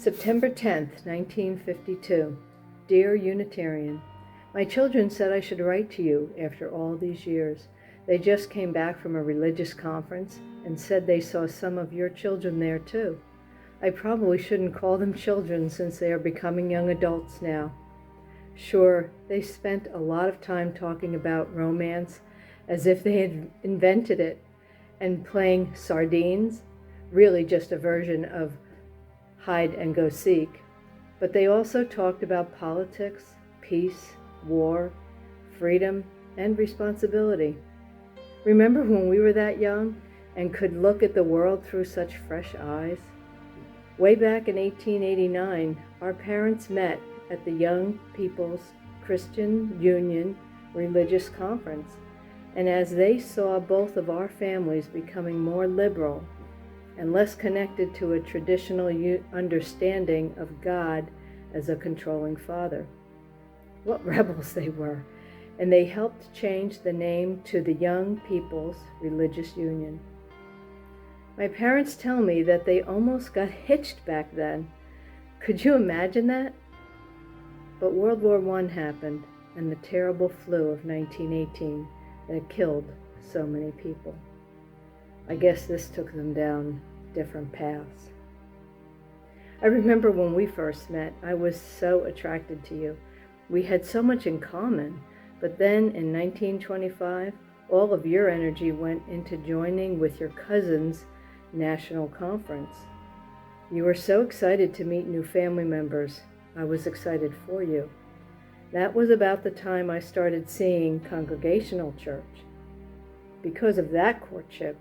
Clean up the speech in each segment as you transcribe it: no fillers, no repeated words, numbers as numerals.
September 10th, 1952. Dear Unitarian, my children said I should write to you after all these years. They just came back from a religious conference and said they saw some of your children there too. I probably shouldn't call them children since they are becoming young adults now. Sure, they spent a lot of time talking about romance as if they had invented it, and playing sardines, really just a version of hide and go seek. But they also talked about politics, peace, war, freedom, and responsibility. Remember when we were that young and could look at the world through such fresh eyes? Way back in 1889, our parents met at the Young People's Christian Union Religious Conference, and as they saw both of our families becoming more liberal and less connected to a traditional understanding of God as a controlling father. What rebels they were, and they helped change the name to the Young People's Religious Union. My parents tell me that they almost got hitched back then. Could you imagine that? But World War I happened, and the terrible flu of 1918 that killed so many people. I guess this took them down different paths. I remember when we first met, I was so attracted to you. We had so much in common, but then in 1925, all of your energy went into joining with your cousin's national conference. You were so excited to meet new family members. I was excited for you. That was about the time I started seeing Congregational Church. Because of that courtship,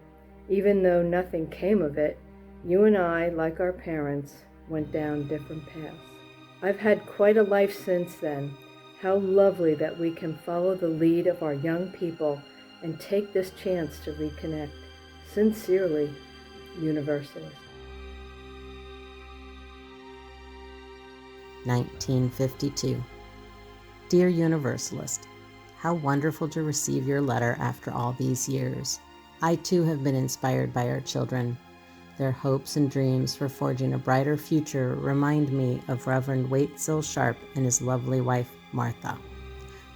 even though nothing came of it, you and I, like our parents, went down different paths. I've had quite a life since then. How lovely that we can follow the lead of our young people and take this chance to reconnect. Sincerely, Universalist. 1952. Dear Universalist, how wonderful to receive your letter after all these years. I too have been inspired by our children. Their hopes and dreams for forging a brighter future remind me of Reverend Waitzel Sharp and his lovely wife, Martha.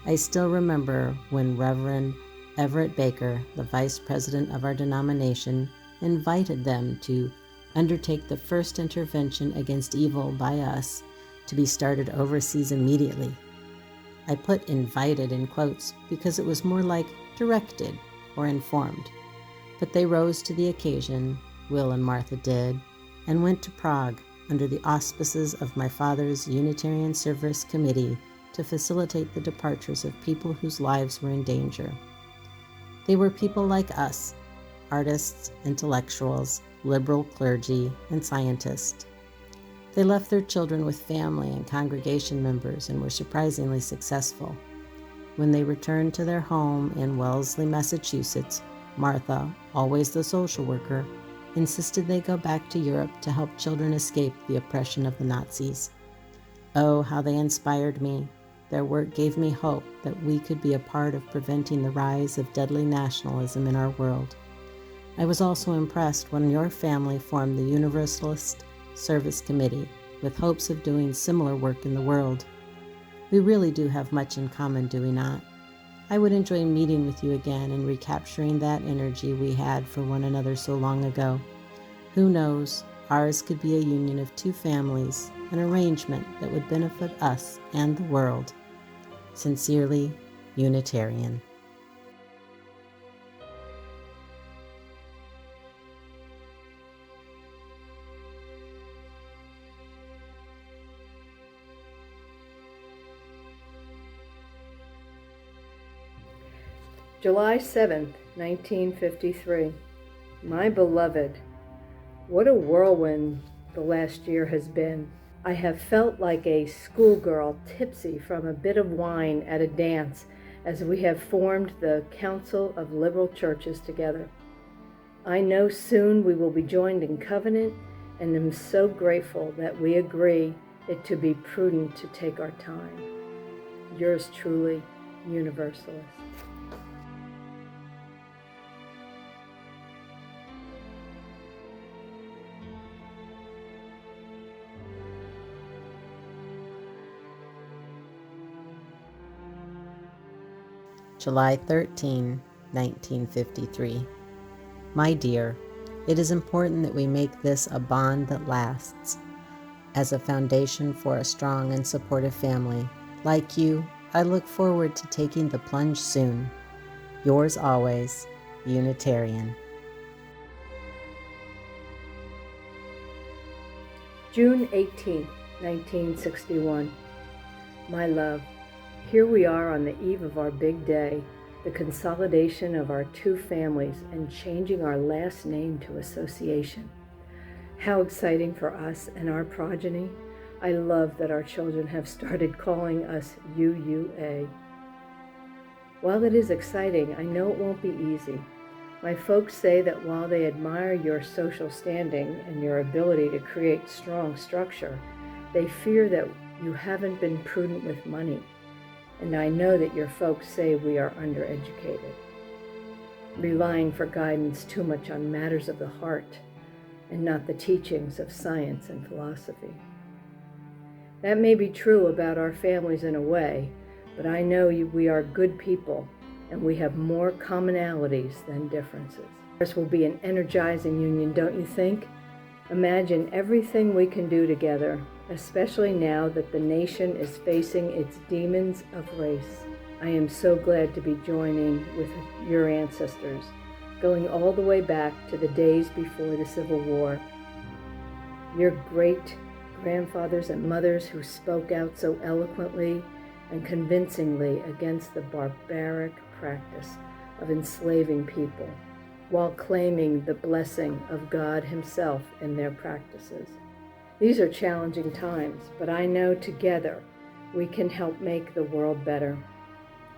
I still remember when Reverend Everett Baker, the vice president of our denomination, invited them to undertake the first intervention against evil by us, to be started overseas immediately. I put invited in quotes because it was more like directed or informed. But they rose to the occasion, Will and Martha did, and went to Prague under the auspices of my father's Unitarian Service Committee to facilitate the departures of people whose lives were in danger. They were people like us, artists, intellectuals, liberal clergy, and scientists. They left their children with family and congregation members and were surprisingly successful. When they returned to their home in Wellesley, Massachusetts, Martha, always the social worker, insisted they go back to Europe to help children escape the oppression of the Nazis. Oh, how they inspired me. Their work gave me hope that we could be a part of preventing the rise of deadly nationalism in our world. I was also impressed when your family formed the Universalist Service Committee with hopes of doing similar work in the world. We really do have much in common, do we not? I would enjoy meeting with you again and recapturing that energy we had for one another so long ago. Who knows, ours could be a union of two families, an arrangement that would benefit us and the world. Sincerely, Unitarian. July 7th, 1953. My beloved, what a whirlwind the last year has been. I have felt like a schoolgirl tipsy from a bit of wine at a dance as we have formed the Council of Liberal Churches together. I know soon we will be joined in covenant and am so grateful that we agree it to be prudent to take our time. Yours truly, Universalist. July 13, 1953. My dear, it is important that we make this a bond that lasts. As a foundation for a strong and supportive family, like you, I look forward to taking the plunge soon. Yours always, Unitarian. June 18, 1961. My love, here we are on the eve of our big day, the consolidation of our two families and changing our last name to association. How exciting for us and our progeny. I love that our children have started calling us UUA. While it is exciting, I know it won't be easy. My folks say that while they admire your social standing and your ability to create strong structure, they fear that you haven't been prudent with money. And I know that your folks say we are undereducated, relying for guidance too much on matters of the heart and not the teachings of science and philosophy. That may be true about our families in a way, but I know we are good people and we have more commonalities than differences. This will be an energizing union, don't you think? Imagine everything we can do together, especially now that the nation is facing its demons of race. I am so glad to be joining with your ancestors, going all the way back to the days before the Civil War. Your great grandfathers and mothers who spoke out so eloquently and convincingly against the barbaric practice of enslaving people, while claiming the blessing of God Himself in their practices. These are challenging times, but I know together we can help make the world better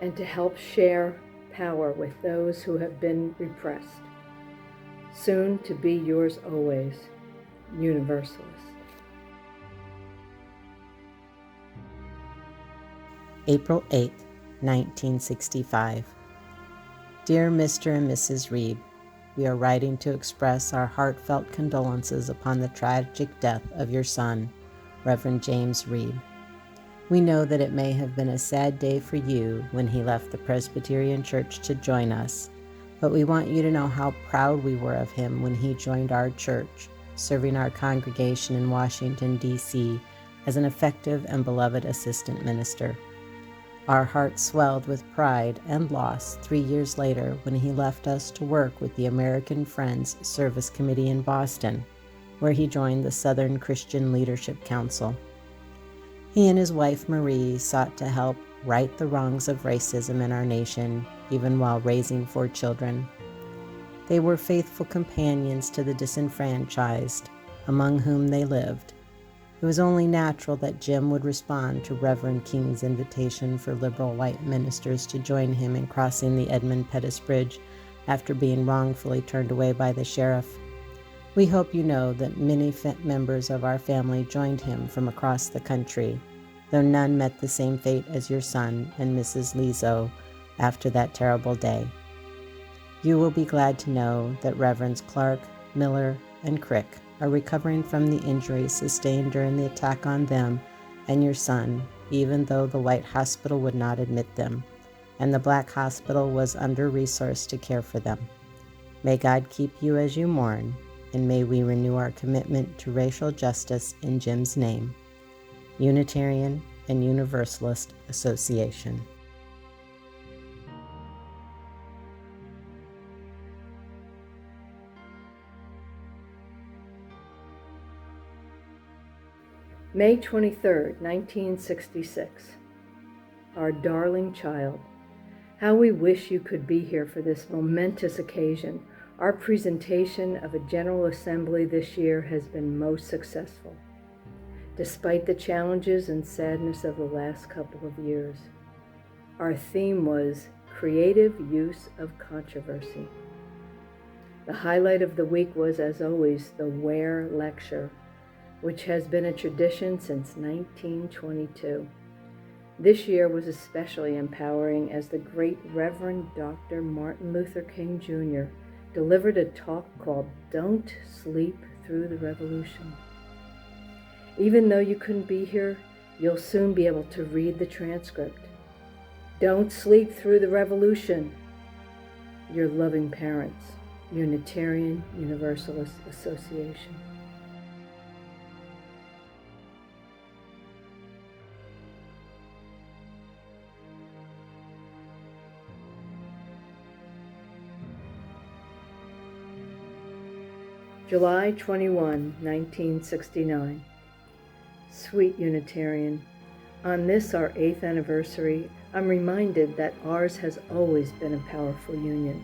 and to help share power with those who have been repressed. Soon to be yours always, Universalist. April 8, 1965. Dear Mr. and Mrs. Reed, we are writing to express our heartfelt condolences upon the tragic death of your son, Reverend James Reed. We know that it may have been a sad day for you when he left the Presbyterian Church to join us, but we want you to know how proud we were of him when he joined our church, serving our congregation in Washington, D.C. as an effective and beloved assistant minister. Our hearts swelled with pride and loss 3 years later when he left us to work with the American Friends Service Committee in Boston, where he joined the Southern Christian Leadership Council. He and his wife Marie sought to help right the wrongs of racism in our nation, even while raising 4 children. They were faithful companions to the disenfranchised, among whom they lived. It was only natural that Jim would respond to Reverend King's invitation for liberal white ministers to join him in crossing the Edmund Pettus Bridge after being wrongfully turned away by the sheriff. We hope you know that many members of our family joined him from across the country, though none met the same fate as your son and Mrs. Lizo after that terrible day. You will be glad to know that Reverends Clark, Miller, and Crick are recovering from the injuries sustained during the attack on them and your son, even though the white hospital would not admit them, and the black hospital was under-resourced to care for them. May God keep you as you mourn, and may we renew our commitment to racial justice in Jim's name. Unitarian and Universalist Association. May 23rd, 1966. Our darling child, how we wish you could be here for this momentous occasion. Our presentation of a General Assembly this year has been most successful, despite the challenges and sadness of the last couple of years. Our theme was Creative Use of Controversy. The highlight of the week was, as always, the Ware Lecture, which has been a tradition since 1922. This year was especially empowering as the great Reverend Dr. Martin Luther King Jr. delivered a talk called Don't Sleep Through the Revolution. Even though you couldn't be here, you'll soon be able to read the transcript. Don't sleep through the revolution. Your loving parents, Unitarian Universalist Association. July 21, 1969. Sweet Unitarian, on this our 8th anniversary, I'm reminded that ours has always been a powerful union.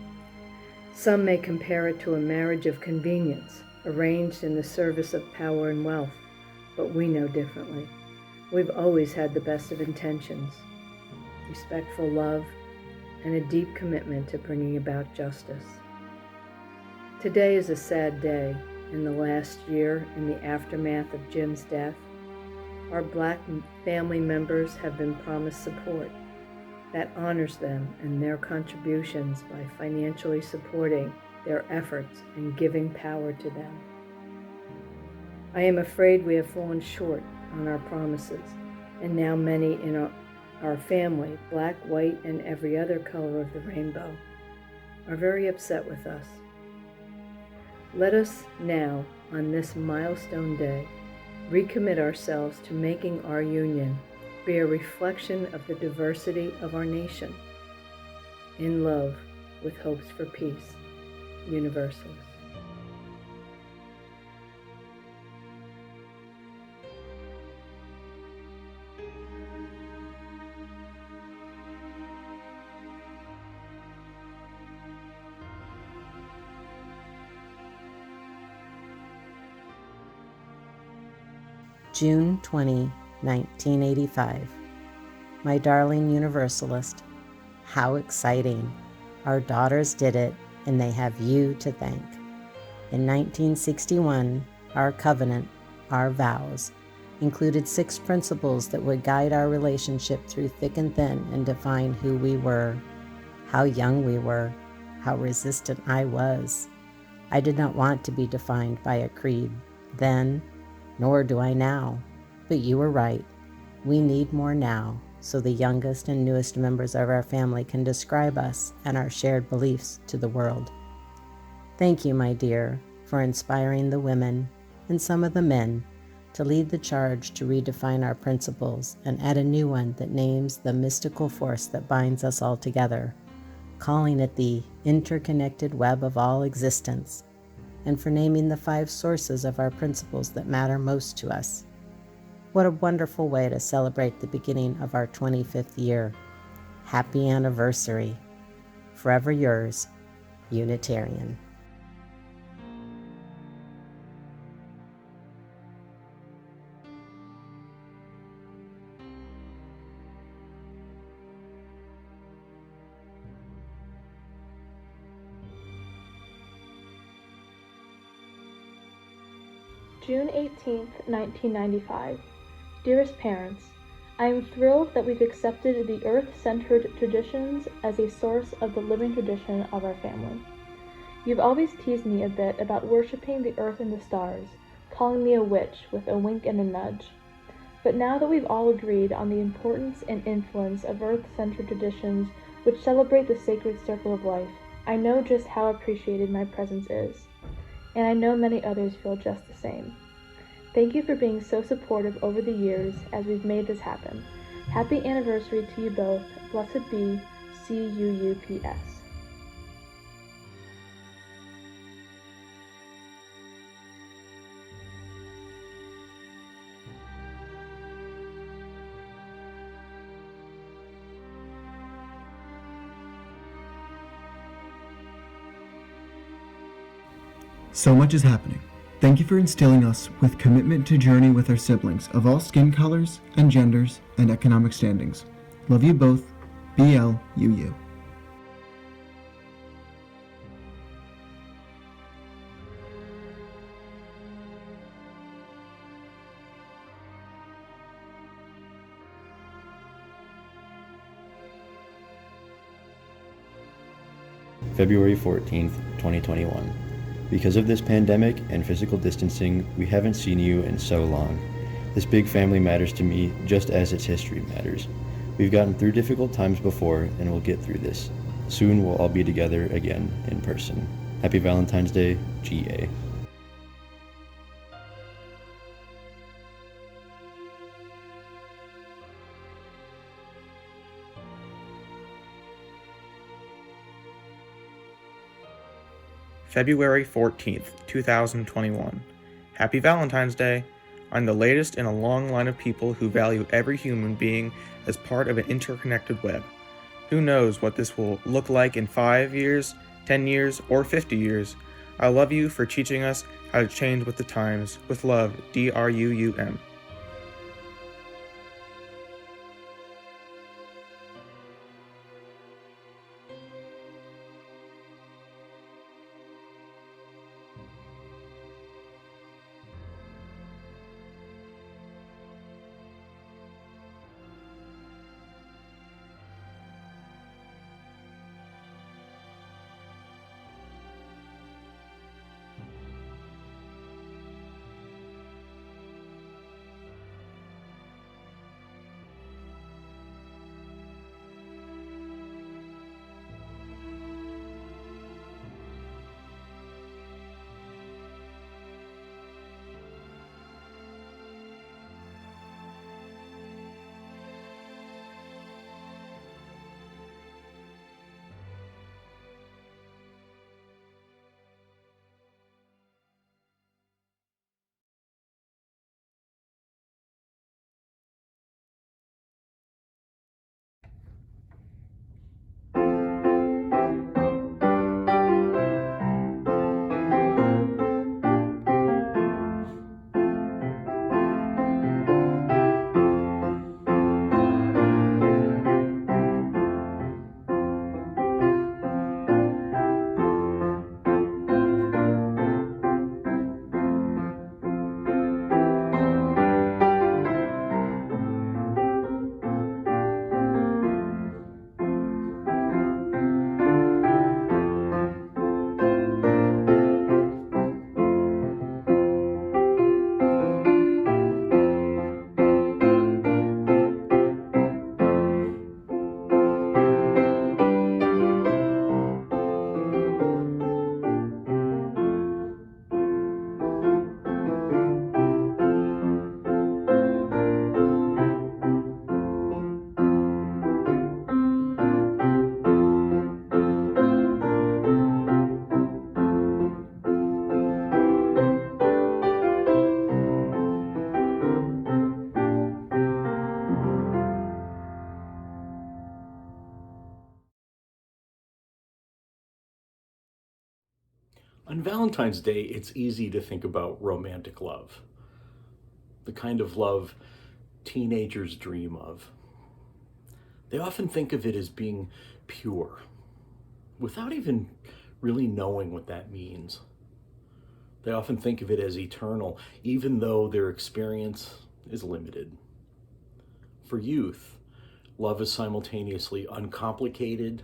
Some may compare it to a marriage of convenience, arranged in the service of power and wealth, but we know differently. We've always had the best of intentions, respectful love, and a deep commitment to bringing about justice. Today is a sad day. In the last year, in the aftermath of Jim's death, our Black family members have been promised support that honors them and their contributions by financially supporting their efforts and giving power to them. I am afraid we have fallen short on our promises, and now many in our family, Black, white, and every other color of the rainbow, are very upset with us. Let us now, on this milestone day, recommit ourselves to making our union be a reflection of the diversity of our nation. In love, with hopes for peace, Universalists. June 20, 1985. My darling Universalist, how exciting. Our daughters did it, and they have you to thank. In 1961, our covenant, our vows, included 6 principles that would guide our relationship through thick and thin and define who we were, how young we were, how resistant I was. I did not want to be defined by a creed then, nor do I now. But you were right. We need more now, so the youngest and newest members of our family can describe us and our shared beliefs to the world. Thank you, my dear, for inspiring the women and some of the men to lead the charge to redefine our principles and add a new one that names the mystical force that binds us all together, calling it the interconnected web of all existence, and for naming the 5 sources of our principles that matter most to us. What a wonderful way to celebrate the beginning of our 25th year. Happy anniversary. Forever yours, Unitarian. June 18, 1995. Dearest parents, I am thrilled that we've accepted the earth-centered traditions as a source of the living tradition of our family. You've always teased me a bit about worshiping the earth and the stars, calling me a witch with a wink and a nudge. But now that we've all agreed on the importance and influence of earth-centered traditions which celebrate the sacred circle of life, I know just how appreciated my presence is. And I know many others feel just the same. Thank you for being so supportive over the years as we've made this happen. Happy anniversary to you both. Blessed be CUUPS. So much is happening. Thank you for instilling us with commitment to journey with our siblings of all skin colors and genders and economic standings. Love you both. BLUU. February 14th, 2021. Because of this pandemic and physical distancing, we haven't seen you in so long. This big family matters to me just as its history matters. We've gotten through difficult times before, and we'll get through this. Soon we'll all be together again in person. Happy Valentine's Day, GA. February 14th, 2021. Happy Valentine's Day! I'm the latest in a long line of people who value every human being as part of an interconnected web. Who knows what this will look like in 5 years, 10 years, or 50 years. I love you for teaching us how to change with the times. With love, DRUUM. On Valentine's Day, it's easy to think about romantic love, the kind of love teenagers dream of. They often think of it as being pure, without even really knowing what that means. They often think of it as eternal, even though their experience is limited. For youth, love is simultaneously uncomplicated,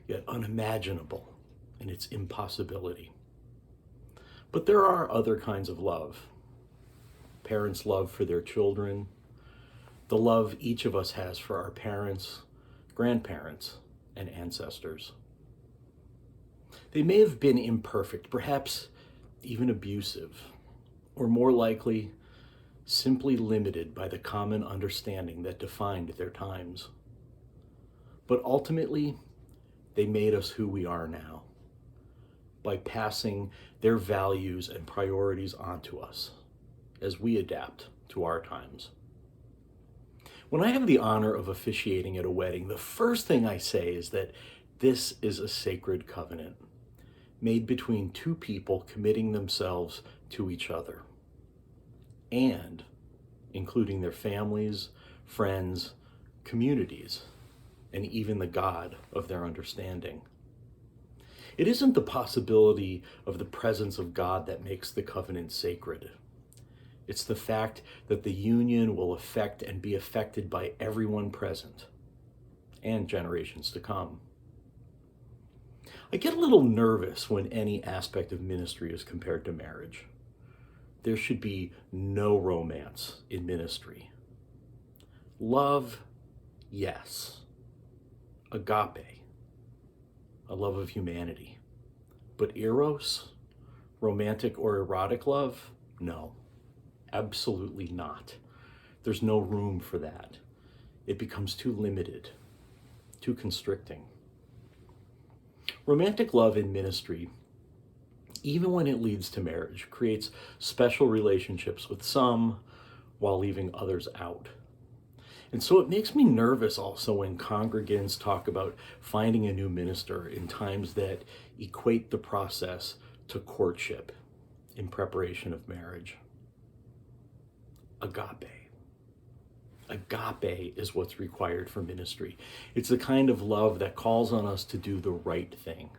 yet unimaginable in its impossibility. But there are other kinds of love. Parents' love for their children, the love each of us has for our parents, grandparents, and ancestors. They may have been imperfect, perhaps even abusive, or more likely, simply limited by the common understanding that defined their times. But ultimately, they made us who we are now, by passing their values and priorities onto us as we adapt to our times. When I have the honor of officiating at a wedding, the first thing I say is that this is a sacred covenant made between two people committing themselves to each other and including their families, friends, communities, and even the God of their understanding. It isn't the possibility of the presence of God that makes the covenant sacred. It's the fact that the union will affect and be affected by everyone present and generations to come. I get a little nervous when any aspect of ministry is compared to marriage. There should be no romance in ministry. Love Yes. Agape, a love of humanity. But eros, romantic or erotic love? No, absolutely not. There's no room for that. It becomes too limited, too constricting. Romantic love in ministry, even when it leads to marriage, creates special relationships with some while leaving others out. And so it makes me nervous also when congregants talk about finding a new minister in times that equate the process to courtship in preparation of marriage. Agape. Agape is what's required for ministry. It's the kind of love that calls on us to do the right thing,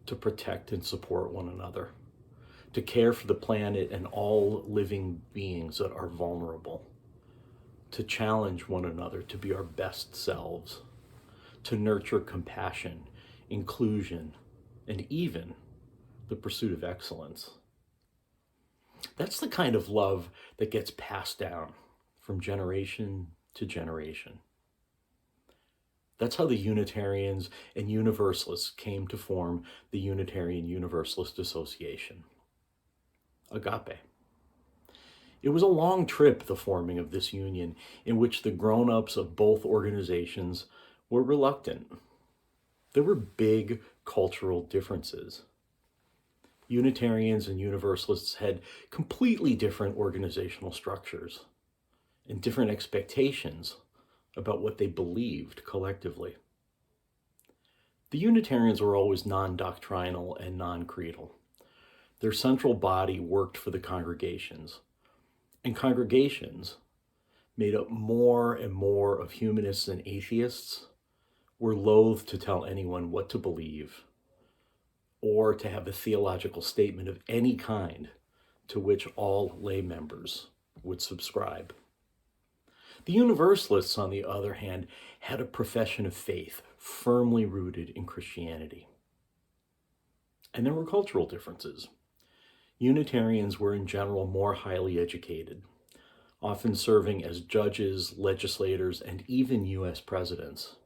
to protect and support one another, to care for the planet and all living beings that are vulnerable, to challenge one another to be our best selves, to nurture compassion, inclusion, and even the pursuit of excellence. That's the kind of love that gets passed down from generation to generation. That's how the Unitarians and Universalists came to form the Unitarian Universalist Association. Agape. It was a long trip, the forming of this union, in which the grown-ups of both organizations were reluctant. There were big cultural differences. Unitarians and Universalists had completely different organizational structures and different expectations about what they believed collectively. The Unitarians were always non-doctrinal and non-creedal. Their central body worked for the congregations, and congregations, made up more and more of humanists and atheists, were loath to tell anyone what to believe or to have a theological statement of any kind to which all lay members would subscribe. The Universalists, on the other hand, had a profession of faith firmly rooted in Christianity. And there were cultural differences. Unitarians were in general more highly educated, often serving as judges, legislators, and even U.S. presidents.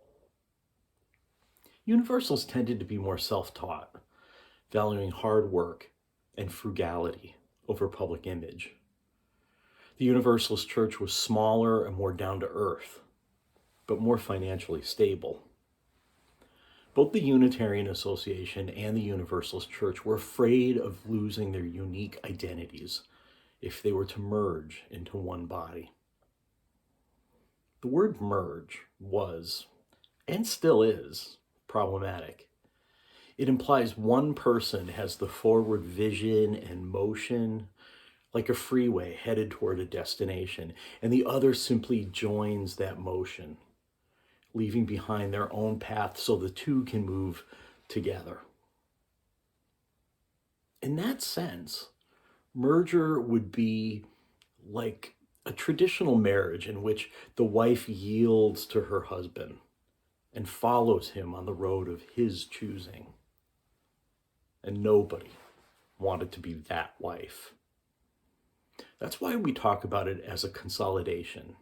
Universalists tended to be more self-taught, valuing hard work and frugality over public image. The Universalist Church was smaller and more down to earth, but more financially stable. Both the Unitarian Association and the Universalist Church were afraid of losing their unique identities if they were to merge into one body. The word merge was, and still is, problematic. It implies one person has the forward vision and motion, like a freeway headed toward a destination, and the other simply joins that motion, leaving behind their own path so the two can move together. In that sense, merger would be like a traditional marriage in which the wife yields to her husband and follows him on the road of his choosing. And nobody wanted to be that wife. That's why we talk about it as a consolidation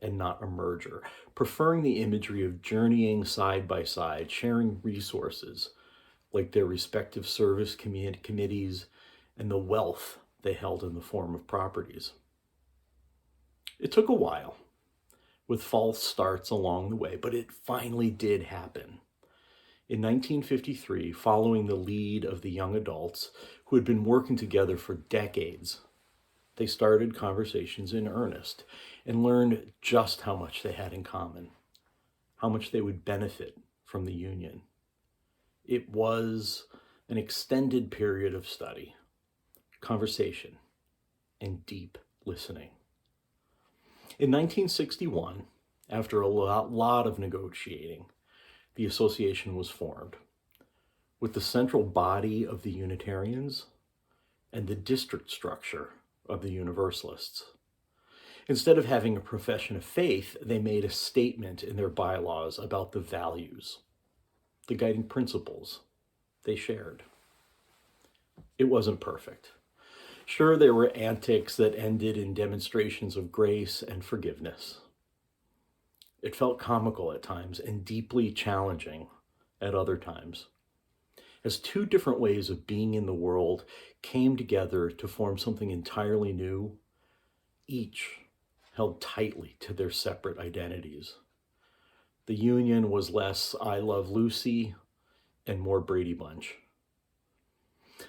and not a merger, preferring the imagery of journeying side by side, sharing resources like their respective service committees and the wealth they held in the form of properties. It took a while, with false starts along the way, but it finally did happen. In 1953, following the lead of the young adults who had been working together for decades, they started conversations in earnest and learned just how much they had in common, how much they would benefit from the union. It was an extended period of study, conversation, and deep listening. In 1961, after a lot of negotiating, the association was formed, with the central body of the Unitarians and the district structure of the Universalists. Instead of having a profession of faith, they made a statement in their bylaws about the values, the guiding principles they shared. It wasn't perfect. Sure, there were antics that ended in demonstrations of grace and forgiveness. It felt comical at times and deeply challenging at other times, as two different ways of being in the world came together to form something entirely new. Each held tightly to their separate identities. The Union was less I Love Lucy and more Brady Bunch.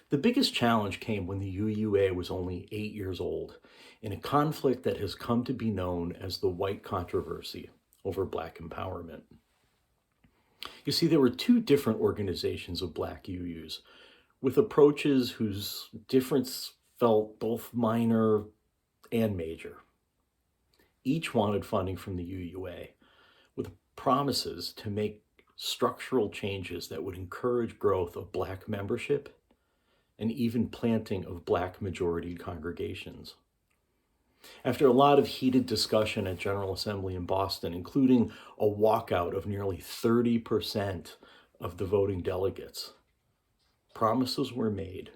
The biggest challenge came when the UUA was only 8 years old, in a conflict that has come to be known as the white controversy over Black empowerment. You see, there were two different organizations of Black UUs, with approaches whose difference felt both minor and major. Each wanted funding from the UUA, with promises to make structural changes that would encourage growth of Black membership and even planting of Black majority congregations. After a lot of heated discussion at General Assembly in Boston, including a walkout of nearly 30% of the voting delegates, promises were made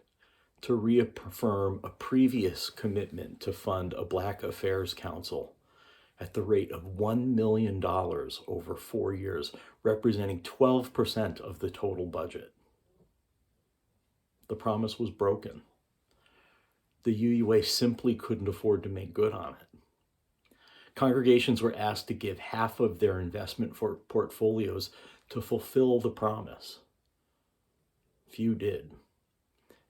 to reaffirm a previous commitment to fund a Black Affairs Council at the rate of $1 million over 4 years, representing 12% of the total budget. The promise was broken. The UUA simply couldn't afford to make good on it. Congregations were asked to give half of their investment for portfolios to fulfill the promise. Few did.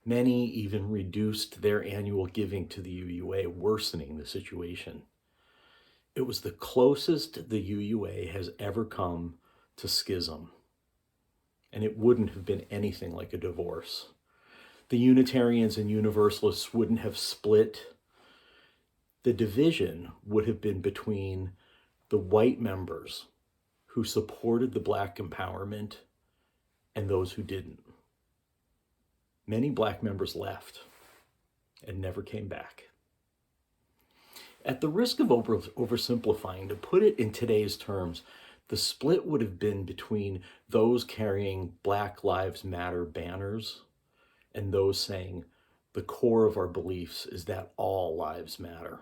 Many even reduced their annual giving to the UUA, worsening the situation. It was the closest the UUA has ever come to schism, and it wouldn't have been anything like a divorce. The Unitarians and Universalists wouldn't have split. The division would have been between the white members who supported the Black empowerment and those who didn't. Many Black members left and never came back. At the risk of oversimplifying, to put it in today's terms, the split would have been between those carrying Black Lives Matter banners and those saying the core of our beliefs is that all lives matter.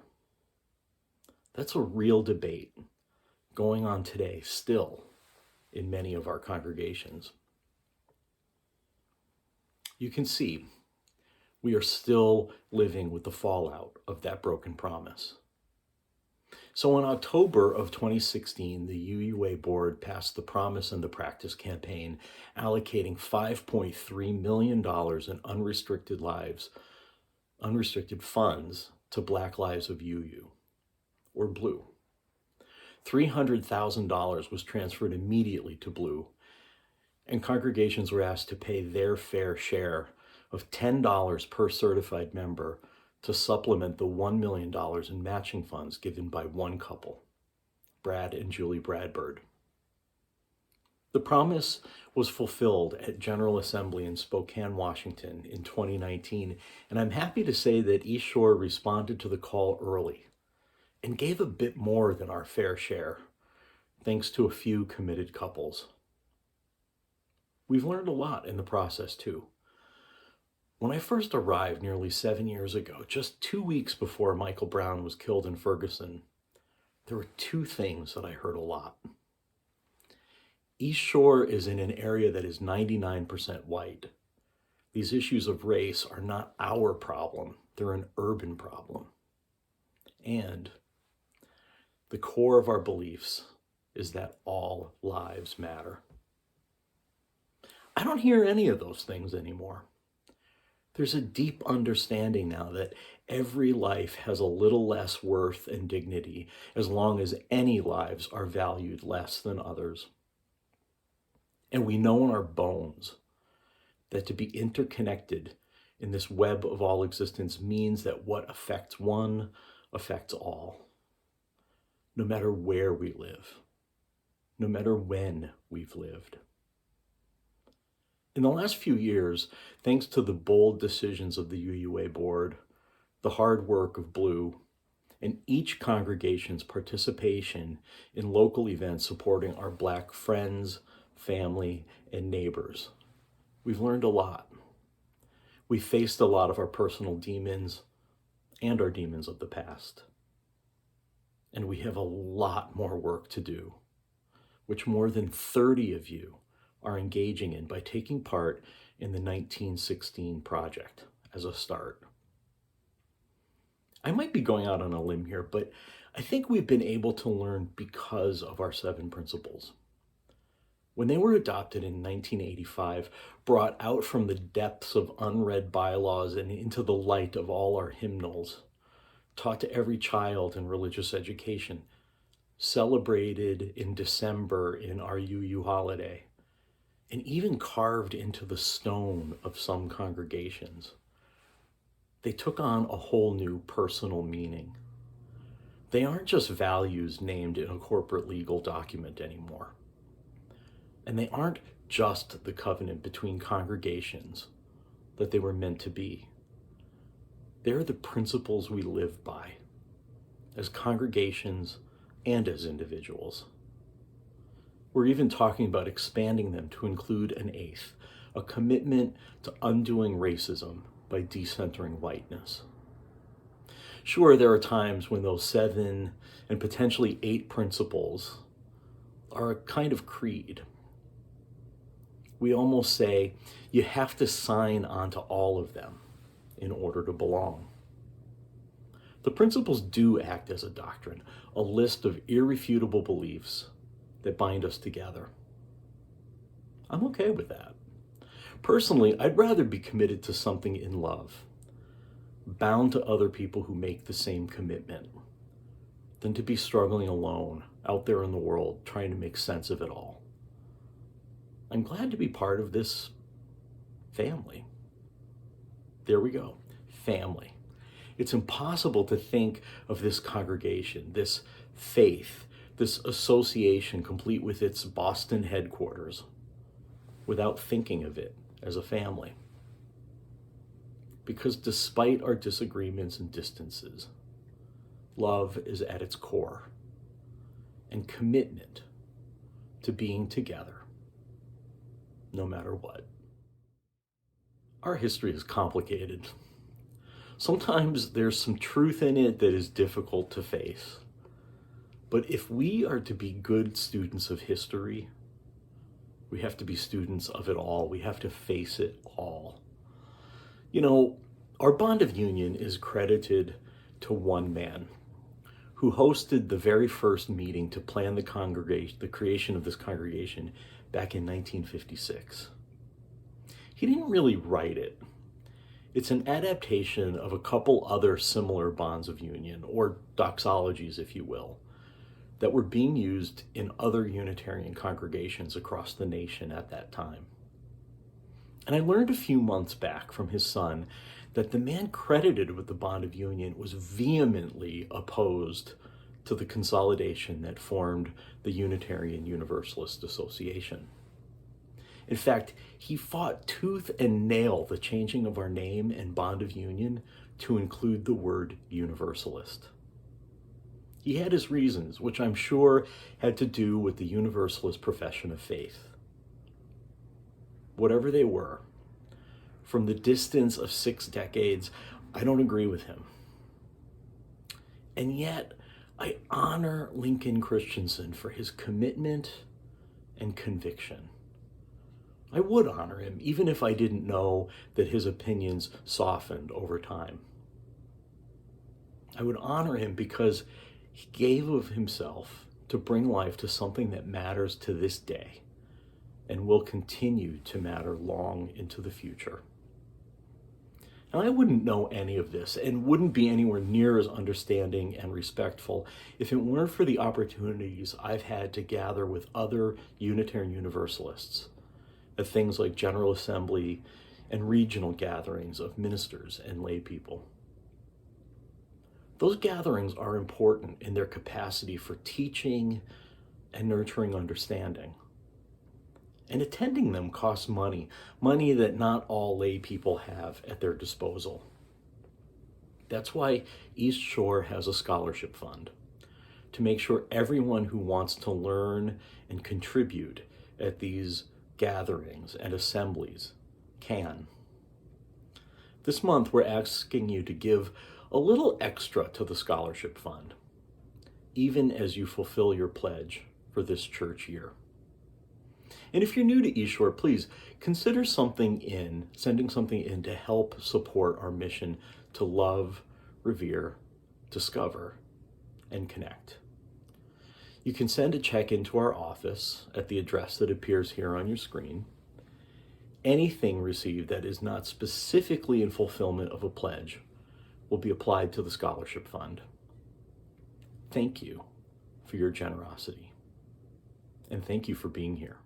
That's a real debate going on today still in many of our congregations. You can see we are still living with the fallout of that broken promise. So in October of 2016, the UUA board passed the Promise and the Practice campaign, allocating $5.3 million in unrestricted funds to Black Lives of UU, or Blue. $300,000 was transferred immediately to Blue, and congregations were asked to pay their fair share of $10 per certified member to supplement the $1 million in matching funds given by one couple, Brad and Julie Bradbird. The promise was fulfilled at General Assembly in Spokane, Washington in 2019, and I'm happy to say that East Shore responded to the call early and gave a bit more than our fair share, thanks to a few committed couples. We've learned a lot in the process too. When I first arrived nearly 7 years ago, just 2 weeks before Michael Brown was killed in Ferguson, there were two things that I heard a lot. East Shore is in an area that is 99% white. These issues of race are not our problem, they're an urban problem. And the core of our beliefs is that all lives matter. I don't hear any of those things anymore. There's a deep understanding now that every life has a little less worth and dignity as long as any lives are valued less than others. And we know in our bones that to be interconnected in this web of all existence means that what affects one affects all, no matter where we live, no matter when we've lived. In the last few years, thanks to the bold decisions of the UUA board, the hard work of Blue, and each congregation's participation in local events supporting our Black friends, family, and neighbors, we've learned a lot. We faced a lot of our personal demons and our demons of the past. And we have a lot more work to do which more than 30 of you are engaging in by taking part in the 1916 project as a start. I might be going out on a limb here, but I think we've been able to learn because of our 7 principles. When they were adopted in 1985, brought out from the depths of unread bylaws and into the light of all our hymnals, taught to every child in religious education, celebrated in December in our UU holiday, and even carved into the stone of some congregations, they took on a whole new personal meaning. They aren't just values named in a corporate legal document anymore. And they aren't just the covenant between congregations that they were meant to be. They're the principles we live by as congregations and as individuals. We're even talking about expanding them to include an 8th, a commitment to undoing racism by decentering whiteness. Sure, there are times when those 7 and potentially 8 principles are a kind of creed. We almost say you have to sign onto all of them in order to belong. The principles do act as a doctrine, a list of irrefutable beliefs that bind us together. I'm okay with that. Personally, I'd rather be committed to something in love, bound to other people who make the same commitment, than to be struggling alone out there in the world trying to make sense of it all. I'm glad to be part of this family. There we go, family. It's impossible to think of this congregation, this faith, this association complete with its Boston headquarters, without thinking of it as a family. Because despite our disagreements and distances, love is at its core, and commitment to being together, no matter what. Our history is complicated. Sometimes there's some truth in it that is difficult to face. But if we are to be good students of history, we have to be students of it all. We have to face it all. You know, our bond of union is credited to one man who hosted the very first meeting to plan the creation of this congregation back in 1956. He didn't really write it. It's an adaptation of a couple other similar bonds of union, or doxologies, if you will, that were being used in other Unitarian congregations across the nation at that time. And I learned a few months back from his son that the man credited with the bond of union was vehemently opposed to the consolidation that formed the Unitarian Universalist Association. In fact, he fought tooth and nail the changing of our name and bond of union to include the word Universalist. He had his reasons, which I'm sure had to do with the Universalist profession of faith. Whatever they were, from the distance of 6 decades, I don't agree with him. And yet, I honor Lincoln Christensen for his commitment and conviction. I would honor him, even if I didn't know that his opinions softened over time. I would honor him because he gave of himself to bring life to something that matters to this day and will continue to matter long into the future. And I wouldn't know any of this and wouldn't be anywhere near as understanding and respectful if it weren't for the opportunities I've had to gather with other Unitarian Universalists at things like General Assembly and regional gatherings of ministers and lay people. Those gatherings are important in their capacity for teaching and nurturing understanding. And attending them costs money that not all lay people have at their disposal. That's why East Shore has a scholarship fund, to make sure everyone who wants to learn and contribute at these gatherings and assemblies can. This month, we're asking you to give a little extra to the scholarship fund, even as you fulfill your pledge for this church year. And if you're new to eShore, please consider sending something in to help support our mission to love, revere, discover, and connect. You can send a check into our office at the address that appears here on your screen. Anything received that is not specifically in fulfillment of a pledge will be applied to the scholarship fund. Thank you for your generosity, and thank you for being here.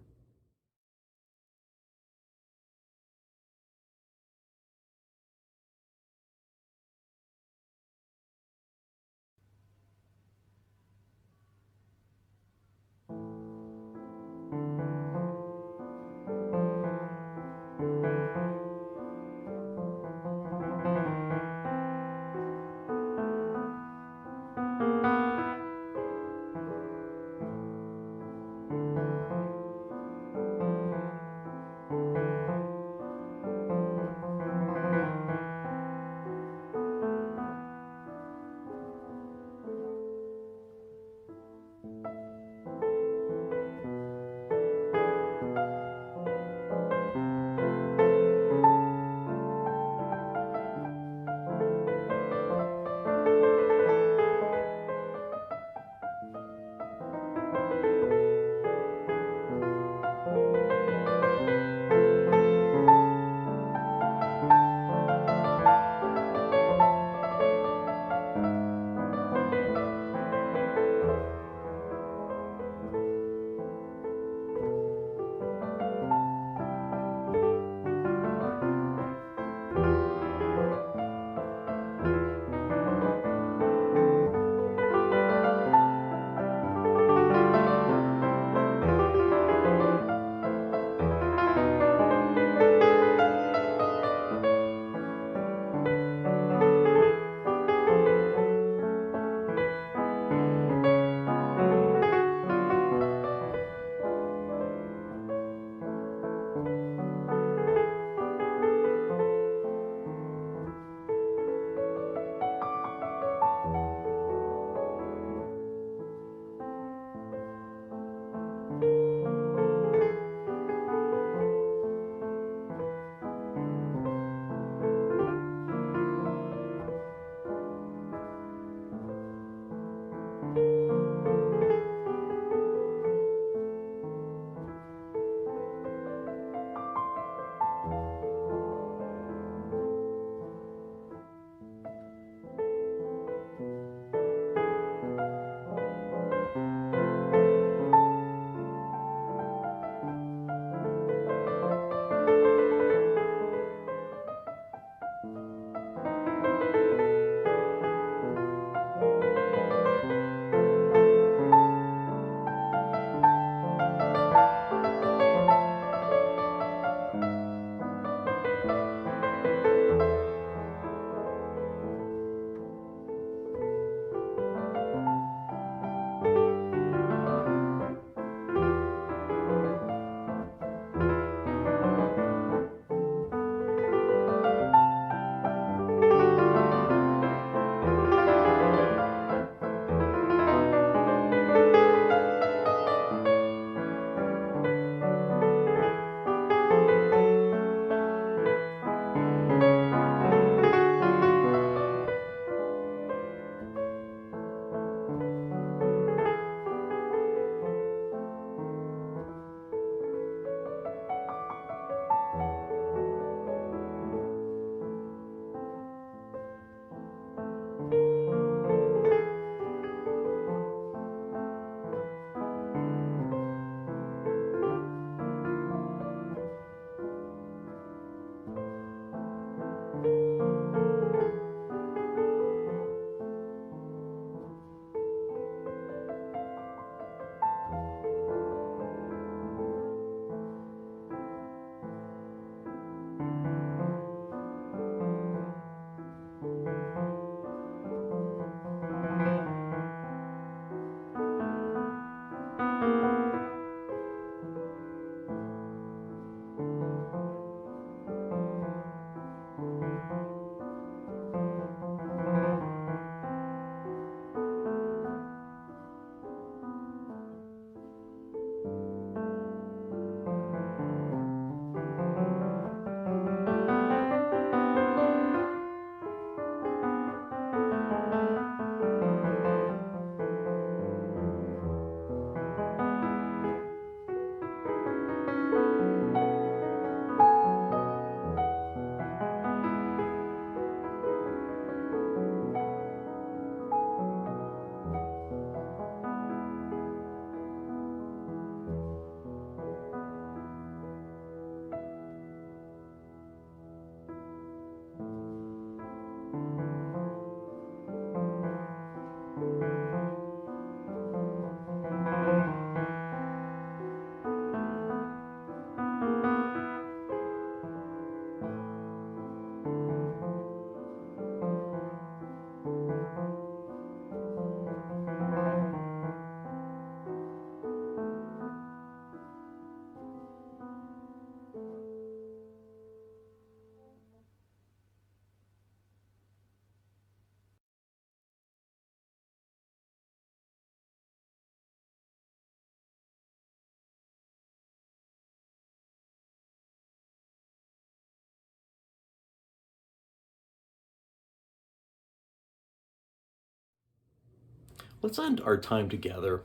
Let's end our time together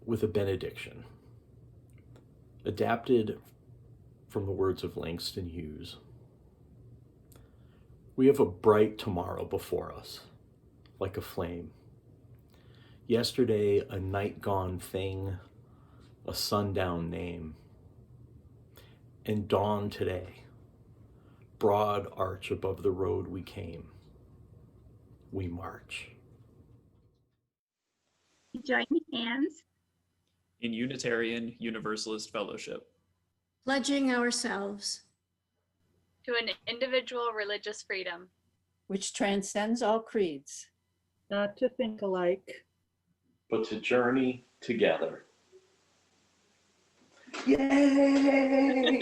with a benediction, adapted from the words of Langston Hughes. We have a bright tomorrow before us, like a flame. Yesterday, a night gone thing, a sundown name. And dawn today, broad arch above the road we came. We march. Join hands. In Unitarian Universalist Fellowship. Pledging ourselves To an individual religious freedom. Which transcends all creeds. Not to think alike, but to journey together. Yay!